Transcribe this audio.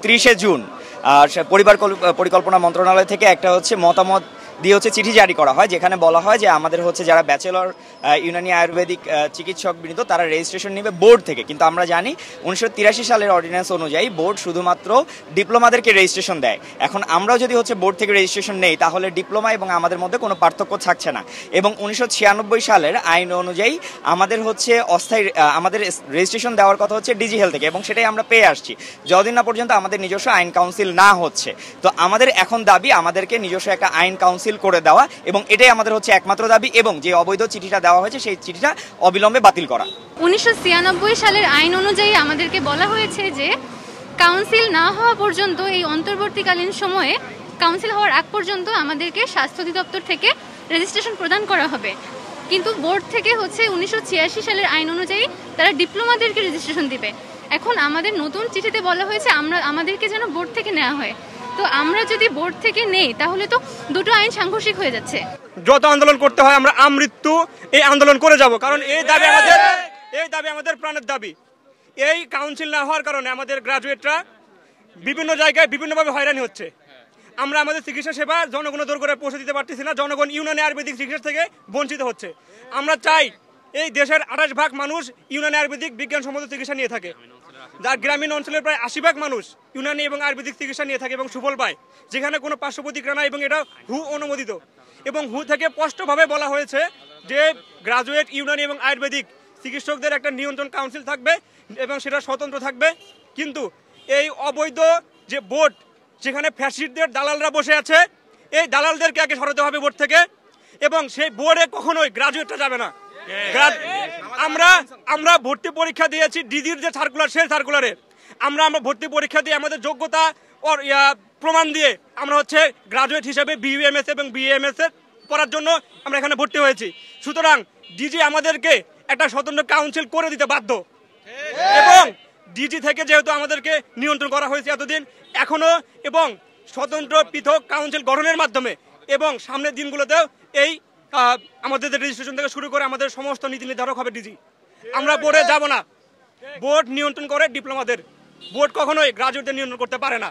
30 June পরিকল্পনা মন্ত্রণালয় থেকে একটা হচ্ছে মতামত দিয়ে হচ্ছে চিঠি জারি করা হয়, যেখানে বলা হয় যে আমাদের হচ্ছে যারা ব্যাচেলর ইউনানি আয়ুর্বেদিক চিকিৎসকবৃন্দ তারা রেজিস্ট্রেশন নেবে বোর্ড থেকে। কিন্তু আমরা জানি 1983 সালের অর্ডিন্যান্স অনুযায়ী বোর্ড শুধুমাত্র ডিপ্লোমাদেরকে রেজিস্ট্রেশন দেয়। এখন আমরাও যদি হচ্ছে বোর্ড থেকে রেজিস্ট্রেশন নেই তাহলে ডিপ্লোমা এবং আমাদের মধ্যে কোনো পার্থক্য থাকছে না। এবং 1996 সালের আইন অনুযায়ী আমাদের হচ্ছে অস্থায়ী আমাদের রেজিস্ট্রেশন দেওয়ার কথা হচ্ছে ডিজি হেলথ থেকে, এবং সেটাই আমরা পেয়ে আসছি যতদিন না পর্যন্ত আমাদের নিজস্ব আইন কাউন্সিল না হচ্ছে। তো আমাদের এখন দাবি আমাদেরকে নিজস্ব একটা আইন কাউন্সিল করে দেওয়া, এবং এটাই আমাদের হচ্ছে একমাত্র দাবি, এবং যে অবৈধ চিঠিটা দেওয়া হয়েছে সেই চিঠিটা অবিলম্বে বাতিল করা। 1996 সালের আইন অনুযায়ী আমাদেরকে বলা হয়েছে যে কাউন্সিল না হওয়া পর্যন্ত, এই অন্তর্বর্তীকালীন সময়ে কাউন্সিল হওয়ার আগ পর্যন্ত আমাদেরকে স্বাস্থ্য অধিদপ্তর থেকে রেজিস্ট্রেশন প্রদান করা হবে। কিন্তু বোর্ড থেকে হচ্ছে 1986 সালের আইন অনুযায়ী তারা ডিপ্লোমাদেরকে রেজিস্ট্রেশন দিবে। এখন আমাদের নতুন চিঠিতে বলা হয়েছে আমাদেরকে যেন বোর্ড থেকে নেওয়া হয়। তো আমরা যদি বোর্ড থেকে নেই তাহলে তো দুটো আইন সাংঘর্ষিক হয়ে যাচ্ছে। যত আন্দোলন করতে হয় আমরা আমৃত্যু এই আন্দোলন করে যাব, কারণ এই দাবি আমাদের প্রাণের দাবি। এই কাউন্সিল না হওয়ার কারণে আমাদের গ্রাজুয়েটরা বিভিন্ন জায়গায় বিভিন্নভাবে হয়রানি হচ্ছে। আমরা আমাদের চিকিৎসা সেবা জনগণ দূর করে পৌঁছে দিতে পারতেছি না, জনগণ ইউনানি আয়ুর্বেদিক চিকিৎসা থেকে বঞ্চিত হচ্ছে। আমরা চাই এই দেশের 28% মানুষ ইউনানি আয়ুর্বেদিক বিজ্ঞানসম্মত চিকিৎসা নিয়ে থাকে, যার গ্রামীণ অঞ্চলের প্রায় 80% মানুষ ইউনানি এবং আয়ুর্বেদিক চিকিৎসা নিয়ে থাকে এবং সুফল পায়, যেখানে কোনো পার্শ্ব প্রতিক্রিয়া নাই, এবং এটা অনুমোদিত। এবং থেকে স্পষ্টভাবে বলা হয়েছে যে গ্রাজুয়েট ইউনানি এবং আয়ুর্বেদিক চিকিৎসকদের একটা নিয়ন্ত্রণ কাউন্সিল থাকবে এবং সেটা স্বতন্ত্র থাকবে। কিন্তু এই অবৈধ যে বোর্ড, যেখানে ফ্যাসিস্টদের দালালরা বসে আছে, এই দালালদেরকে আগে সরাতে হবে বোর্ড থেকে, এবং সেই বোর্ডে কখনোই গ্রাজুয়েটরা যাবে না। আমরা ভর্তি পরীক্ষা দিয়েছি ডিজির যে সার্কুলার, সেই সার্কুলারে আমরা ভর্তি পরীক্ষা দিয়ে আমাদের যোগ্যতা প্রমাণ দিয়ে আমরা হচ্ছে গ্রাজুয়েট হিসেবে বিইএমএস এবং বিএমএস এর পড়ার জন্য আমরা এখানে ভর্তি হয়েছি। সুতরাং ডিজি আমাদেরকে একটা স্বতন্ত্র কাউন্সিল করে দিতে বাধ্য, এবং ডিজি থেকে যেহেতু আমাদেরকে নিয়ন্ত্রণ করা হয়েছে এতদিন, এখনো এবং স্বতন্ত্র পৃথক কাউন্সিল গঠনের মাধ্যমে এবং সামনের দিনগুলোতেও এই আমাদের রেজিস্ট্রেশন থেকে শুরু করে আমাদের সমস্ত নীতি নির্ধারক হবে ডিজি। আমরা বোর্ডে যাব না, বোর্ড নিয়ন্ত্রণ করে ডিপ্লোমাদের, বোর্ড কখনোই গ্রাজুয়েটদের নিয়ন্ত্রণ করতে পারে না।